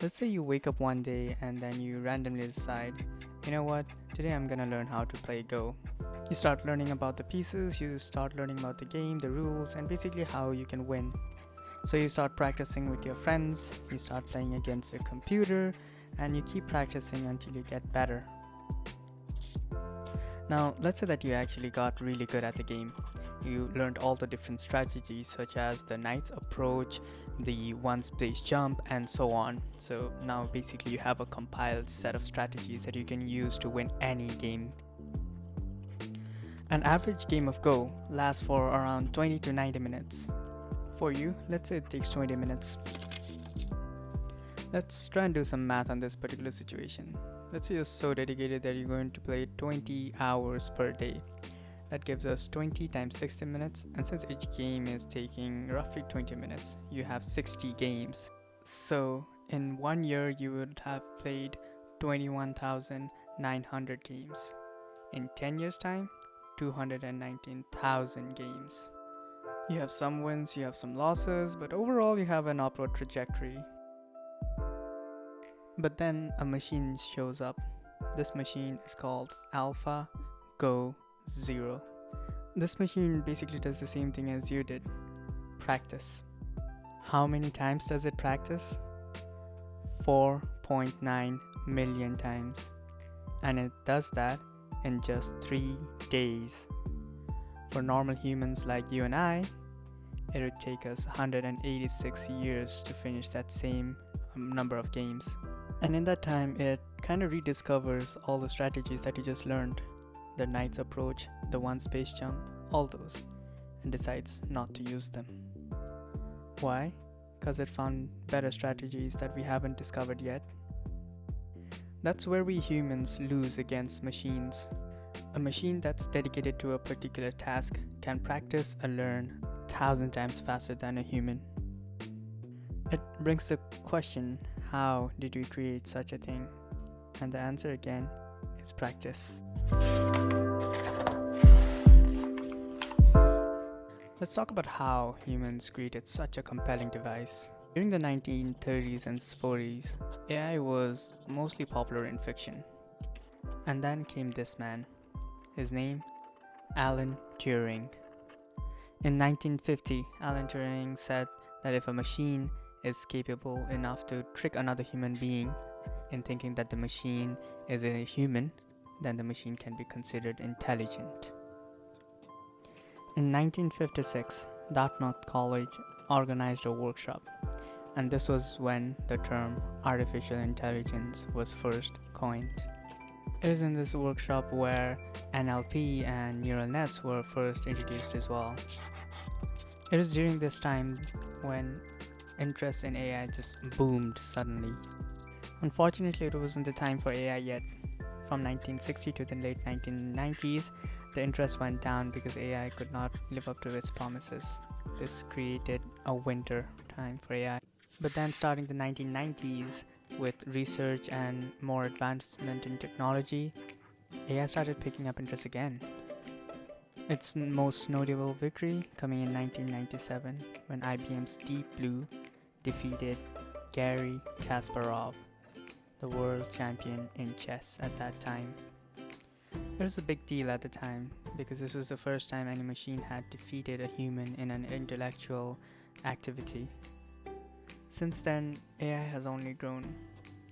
Let's say you wake up one day and then you randomly decide, you know what, today I'm gonna learn how to play Go. You start learning about the pieces, you start learning about the game, the rules, and basically how you can win. So you start practicing with your friends, you start playing against a computer, and you keep practicing until you get better. Now, let's say that you actually got really good at the game. You learned all the different strategies, such as the knight's approach, the one space jump, and so on. So now basically you have a compiled set of strategies that you can use to win any game. An average game of Go lasts for around 20 to 90 minutes. For you, let's say it takes 20 minutes. Let's try and do some math on this particular situation. Let's say you're so dedicated that you're going to play 20 hours per day. That gives us 20 times 60 minutes, and since each game is taking roughly 20 minutes, you have 60 games. So in 1 year, you would have played 21,900 games. In 10 years' time, 219,000 games. You have some wins, you have some losses, but overall you have an upward trajectory. But then a machine shows up. This machine is called AlphaGo 0. This machine basically does the same thing as you did. Practice. How many times does it practice? 4.9 million times. And it does that in just 3 days. For normal humans like you and I, it would take us 186 years to finish that same number of games. And in that time, it kind of rediscovers all the strategies that you just learned. The knight's approach, the one space jump, all those, and decides not to use them. Why? Because it found better strategies that we haven't discovered yet. That's where we humans lose against machines. A machine that's dedicated to a particular task can practice and learn 1,000 times faster than a human. It brings the question, how did we create such a thing? And the answer again is practice. Let's talk about how humans created such a compelling device. During the 1930s and 40s, AI was mostly popular in fiction. And then came this man. His name, Alan Turing. In 1950, Alan Turing said that if a machine is capable enough to trick another human being in thinking that the machine is a human, then the machine can be considered intelligent. In 1956, Dartmouth College organized a workshop, and this was when the term artificial intelligence was first coined. It is in this workshop where NLP and neural nets were first introduced as well. It was during this time when interest in AI just boomed suddenly. Unfortunately, it wasn't the time for AI yet. From 1960 to the late 1990s, the interest went down because AI could not live up to its promises. This created a winter time for AI. But then starting the 1990s, with research and more advancement in technology, AI started picking up interest again. Its most notable victory coming in 1997 when IBM's Deep Blue defeated Garry Kasparov, the world champion in chess at that time. It was a big deal at the time because this was the first time any machine had defeated a human in an intellectual activity. Since then, AI has only grown.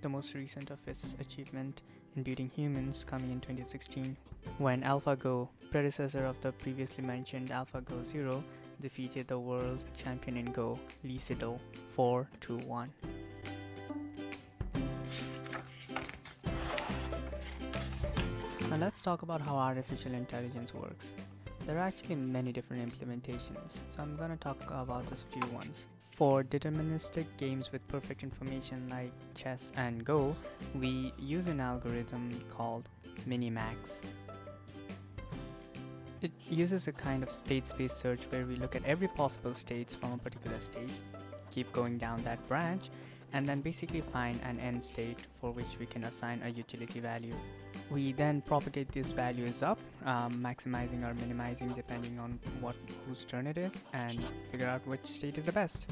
The most recent of its achievement in beating humans coming in 2016 when AlphaGo, predecessor of the previously mentioned AlphaGo 0, defeated the world champion in Go, Lee Sedol, 4-1. Now let's talk about how artificial intelligence works. There are actually many different implementations, so I'm going to talk about just a few ones. For deterministic games with perfect information like chess and Go, we use an algorithm called Minimax. It uses a kind of state space search where we look at every possible states from a particular state, keep going down that branch, and then basically find an end state for which we can assign a utility value. We then propagate these values up, maximizing or minimizing depending on whose turn it is, and figure out which state is the best.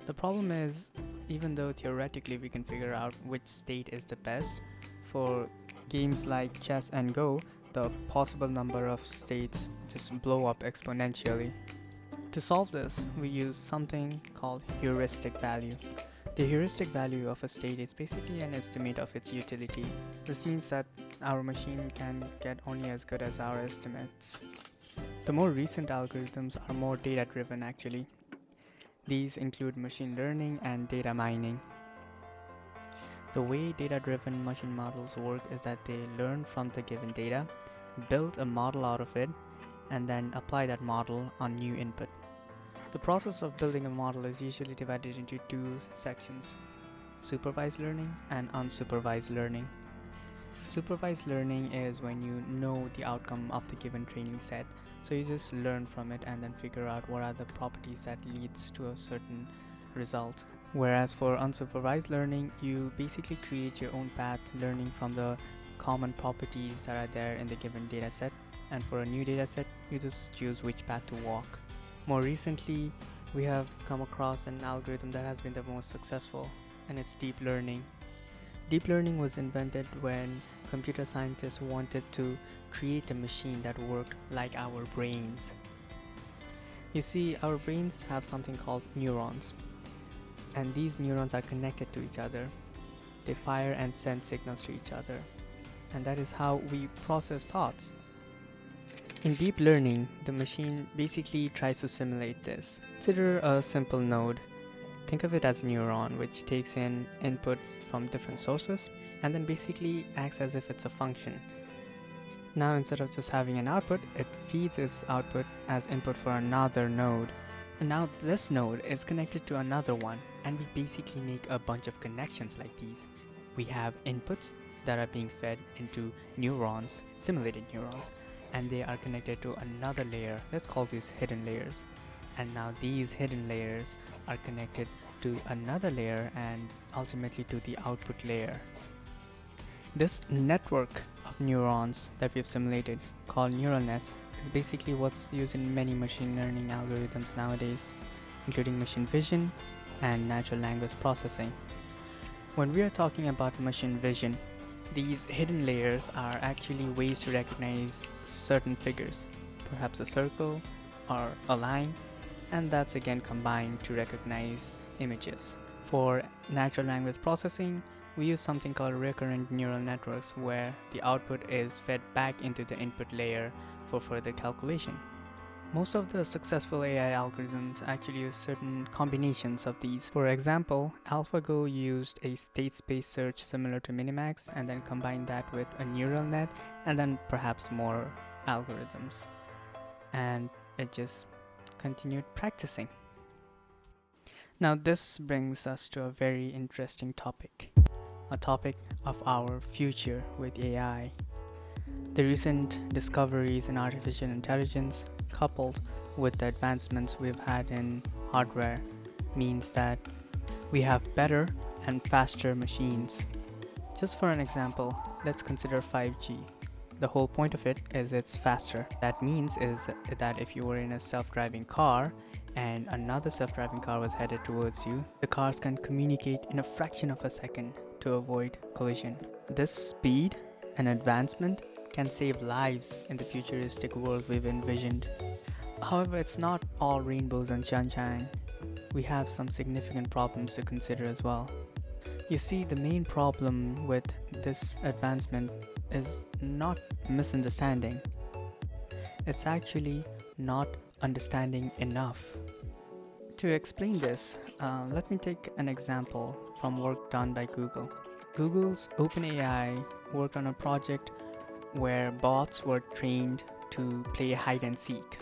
The problem is even though theoretically we can figure out which state is the best, for games like chess and Go, the possible number of states just blow up exponentially. To solve this, we use something called heuristic value. The heuristic value of a state is basically an estimate of its utility. This means that our machine can get only as good as our estimates. The more recent algorithms are more data-driven actually. These include machine learning and data mining. The way data-driven machine models work is that they learn from the given data, build a model out of it, and then apply that model on new input. The process of building a model is usually divided into two sections: supervised learning and unsupervised learning. Supervised learning is when you know the outcome of the given training set, so you just learn from it and then figure out what are the properties that leads to a certain result. Whereas for unsupervised learning, you basically create your own path learning from the common properties that are there in the given data set, and for a new data set, you just choose which path to walk. More recently, we have come across an algorithm that has been the most successful, and it's deep learning. Deep learning was invented when computer scientists wanted to create a machine that worked like our brains. You see, our brains have something called neurons, and these neurons are connected to each other. They fire and send signals to each other, and that is how we process thoughts. In deep learning, the machine basically tries to simulate this. Consider a simple node. Think of it as a neuron which takes in input from different sources and then basically acts as if it's a function. Now instead of just having an output, it feeds its output as input for another node. And now this node is connected to another one, and we basically make a bunch of connections like these. We have inputs that are being fed into neurons, simulated neurons, and they are connected to another layer. Let's call these hidden layers. And now these hidden layers are connected to another layer and ultimately to the output layer. This network of neurons that we've simulated, called neural nets, is basically what's used in many machine learning algorithms nowadays, including machine vision and natural language processing. When we are talking about machine vision, these hidden layers are actually ways to recognize certain figures, perhaps a circle or a line, and that's again combined to recognize images. For natural language processing, we use something called recurrent neural networks, where the output is fed back into the input layer for further calculation. Most of the successful AI algorithms actually use certain combinations of these. For example, AlphaGo used a state space search similar to Minimax and then combined that with a neural net and then perhaps more algorithms. And it just continued practicing. Now this brings us to a very interesting topic, a topic of our future with AI. The recent discoveries in artificial intelligence, coupled with the advancements we've had in hardware, means that we have better and faster machines. Just for an example, let's consider 5G. The whole point of it is it's faster. That means is that if you were in a self-driving car and another self-driving car was headed towards you, the cars can communicate in a fraction of a second to avoid collision. This speed and advancement can save lives in the futuristic world we've envisioned. However, it's not all rainbows and sunshine. We have some significant problems to consider as well. You see, the main problem with this advancement is not misunderstanding. It's actually not understanding enough. To explain this, let me take an example from work done by Google. Google's OpenAI worked on a project where bots were trained to play hide and seek.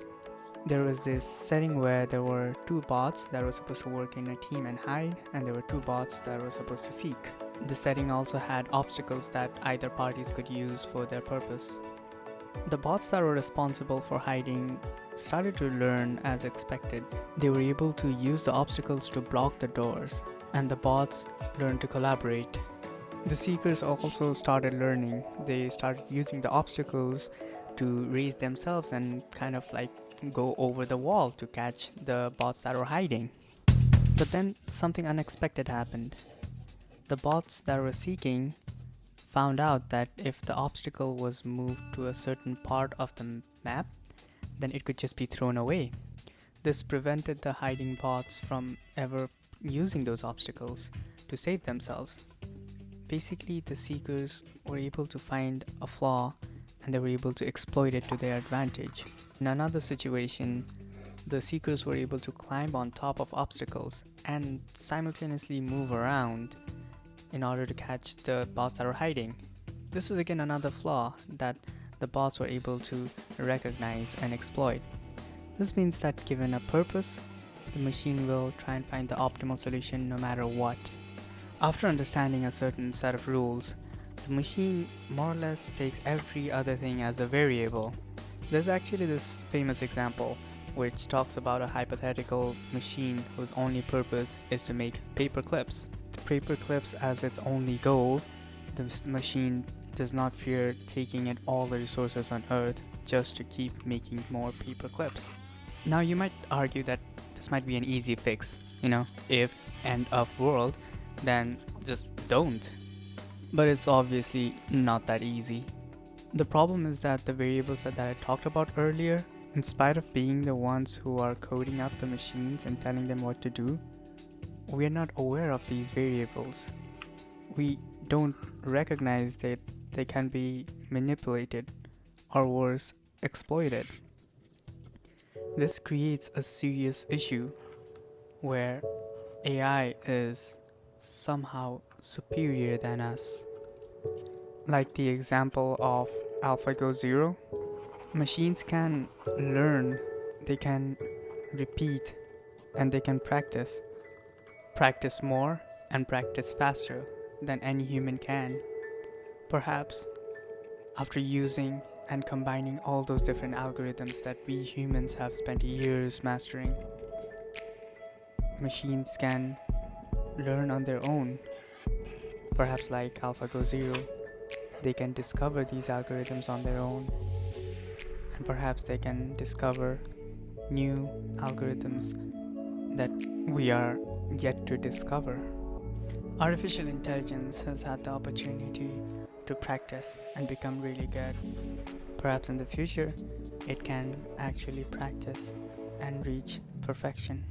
There was this setting where there were two bots that were supposed to work in a team and hide, and there were two bots that were supposed to seek. The setting also had obstacles that either parties could use for their purpose. The bots that were responsible for hiding started to learn as expected. They were able to use the obstacles to block the doors, and the bots learned to collaborate. The seekers also started learning. They started using the obstacles to raise themselves and kind of like go over the wall to catch the bots that were hiding. But then something unexpected happened. The bots that were seeking found out that if the obstacle was moved to a certain part of the map, then it could just be thrown away. This prevented the hiding bots from ever using those obstacles to save themselves. Basically, the seekers were able to find a flaw and they were able to exploit it to their advantage. In another situation, the seekers were able to climb on top of obstacles and simultaneously move around in order to catch the bots that are hiding. This was again another flaw that the bots were able to recognize and exploit. This means that given a purpose, the machine will try and find the optimal solution no matter what. After understanding a certain set of rules, the machine more or less takes every other thing as a variable. There's actually this famous example which talks about a hypothetical machine whose only purpose is to make paper clips. With paper clips as its only goal, the machine does not fear taking in all the resources on Earth just to keep making more paper clips. Now you might argue that this might be an easy fix, if end of world, then just don't. But it's obviously not that easy. The problem is that the variables that I talked about earlier, in spite of being the ones who are coding up the machines and telling them what to do, we are not aware of these variables. We don't recognize that they can be manipulated or worse, exploited. This creates a serious issue where AI is somehow superior than us. Like the example of AlphaGo Zero, machines can learn, they can repeat, and they can practice more and practice faster than any human can. Perhaps after using and combining all those different algorithms that we humans have spent years mastering, machines can learn on their own. Perhaps like AlphaGo Zero, they can discover these algorithms on their own, and perhaps they can discover new algorithms that we are yet to discover. Artificial intelligence has had the opportunity to practice and become really good. Perhaps in the future, it can actually practice and reach perfection.